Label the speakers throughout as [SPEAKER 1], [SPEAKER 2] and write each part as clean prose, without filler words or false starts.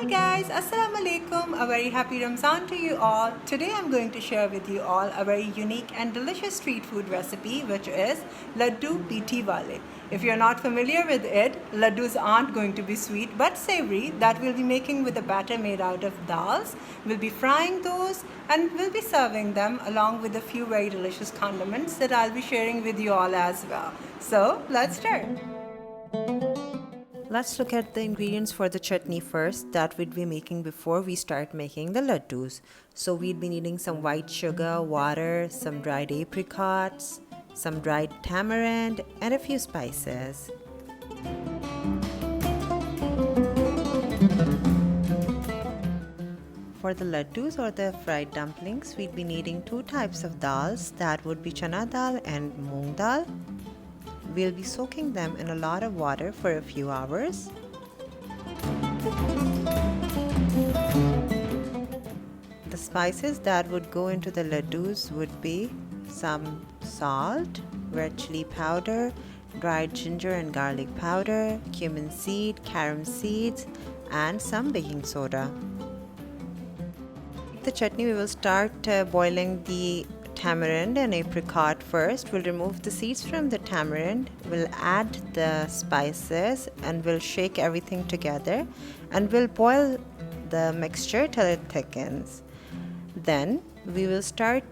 [SPEAKER 1] Hi guys, Assalamu alaikum. A very happy Ramzan to you all. Today I'm going to share with you all a very unique and delicious street food recipe, which is Laddu Peethi Walay. If you're not familiar with it, laddus aren't going to be sweet but savory. That we'll be making with a batter made out of dals. We'll be frying those and we'll be serving them along with a few very delicious condiments that I'll be sharing with you all as well. So let's start. Let's look at the ingredients for the chutney first that we'd be making before we start making the laddus. So we'd be needing some white sugar, water, some dried apricots, some dried tamarind, and a few spices. For the laddus or the fried dumplings, we'd be needing two types of dals. That would be chana dal and moong dal. We'll be soaking them in a lot of water for a few hours. The spices that would go into the laddus would be some salt, red chili powder, dried ginger and garlic powder, cumin seed, carom seeds, and some baking soda. The chutney, we will start boiling the tamarind and apricot first. We'll remove the seeds from the tamarind, we'll add the spices and we'll shake everything together and we'll boil the mixture till it thickens. Then we will start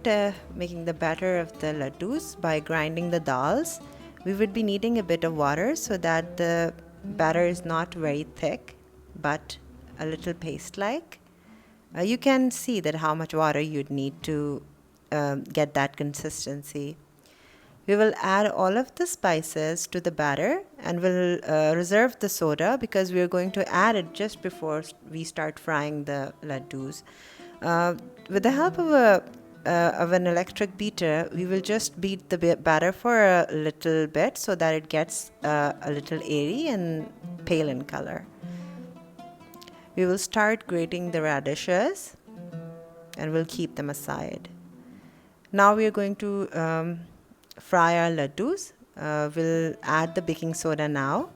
[SPEAKER 1] making the batter of the laddus by grinding the dals. We would be needing a bit of water so that the batter is not very thick but a little paste-like. You can see that how much water you'd need to get that consistency. We will add all of the spices to the batter and we'll reserve the soda because we are going to add it just before we start frying the laddus. With the help of an electric beater, we will just beat the batter for a little bit so that it gets a little airy and pale in color. We will start grating the radishes and we'll keep them aside. Now we are going to fry our laddus. We'll add the baking soda now.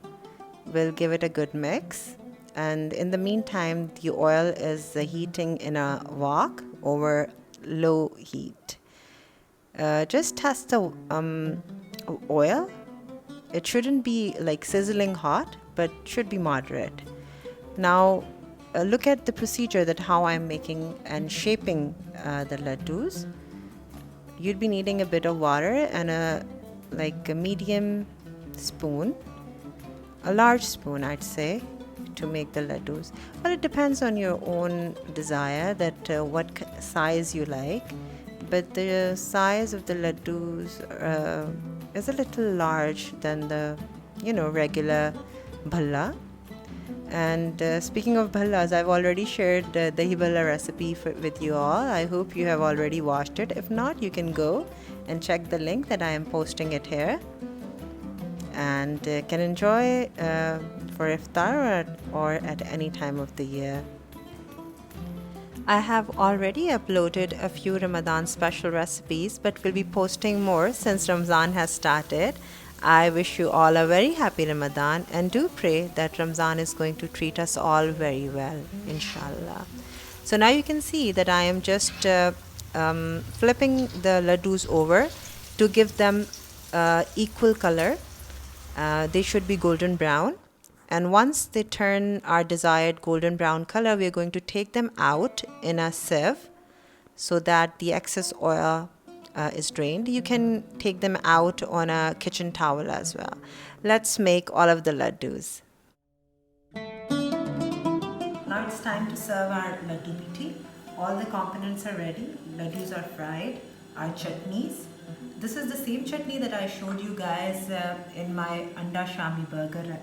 [SPEAKER 1] We'll give it a good mix. And in the meantime, the oil is heating in a wok over low heat. Just test the oil. It shouldn't be like sizzling hot, but should be moderate. Now look at the procedure that how I'm making and shaping the laddus. You'd be needing a bit of water and a medium spoon, a large spoon I'd say, to make the laddus. But it depends on your own desire that what size you like. But the size of the laddus is a little large than the regular bhalla. And speaking of bhallas, I've already shared the dahi bhalla recipe with you all. I hope you have already watched it. If not, you can go and check the link that I am posting it here and can enjoy for iftar or at any time of the year. I have already uploaded a few Ramadan special recipes, but will be posting more since Ramzan has started. I wish you all a very happy Ramadan and do pray that Ramzan is going to treat us all very well, inshallah. So now you can see that I am just flipping the laddus over to give them equal color. They should be golden brown. And once they turn our desired golden brown color, we are going to take them out in a sieve so that the excess oil is drained. You can take them out on a kitchen towel as well. Let's make all of the laddus. Now it's time to serve our laddu peethi. All the components are ready. Laddus are fried. Our chutneys. This is the same chutney that I showed you guys in my Anda Shami burger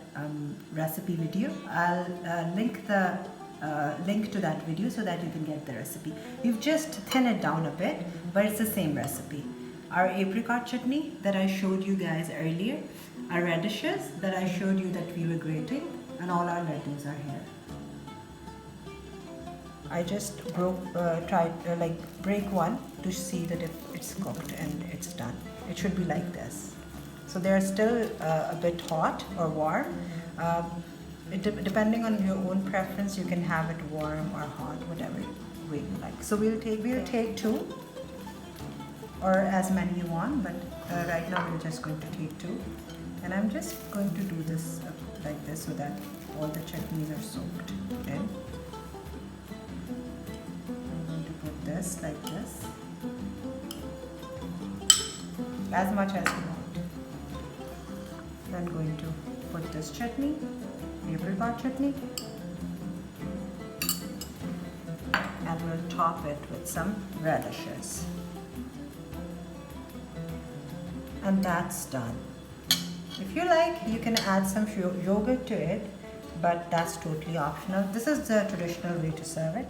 [SPEAKER 1] recipe video. I'll link the link to that video so that you can get the recipe. We've just thinned it down a bit, but it's the same recipe. Our apricot chutney that I showed you guys earlier, our radishes that I showed you that we were grating, and all our laddus are here. I just break one to see that if it's cooked and it's done. It should be like this. So they're still a bit hot or warm. Depending on your own preference, you can have it warm or hot, whatever way you like. So we'll take two, or as many you want, but right now we're just going to take two. And I'm just going to do this like this so that all the chutneys are soaked in. I'm going to put this like this, as much as you want. I'm going to put this chutney, apricot chutney, and we'll top it with some radishes. And that's done. If you like, you can add some yogurt to it, but that's totally optional. This is the traditional way to serve it.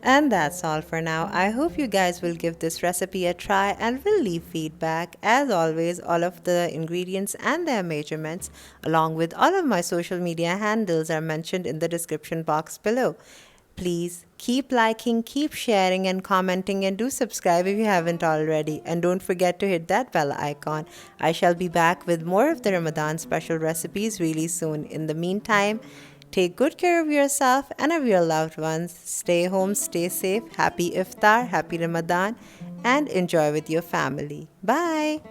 [SPEAKER 1] And that's all for now. I hope you guys will give this recipe a try and will leave feedback. As always, all of the ingredients and their measurements, along with all of my social media handles, are mentioned in the description box below. Please keep liking, keep sharing and commenting, and do subscribe if you haven't already. And don't forget to hit that bell icon. I shall be back with more of the Ramadan special recipes really soon. In the meantime, take good care of yourself and of your loved ones. Stay home, stay safe. Happy Iftar, happy Ramadan, and enjoy with your family. Bye.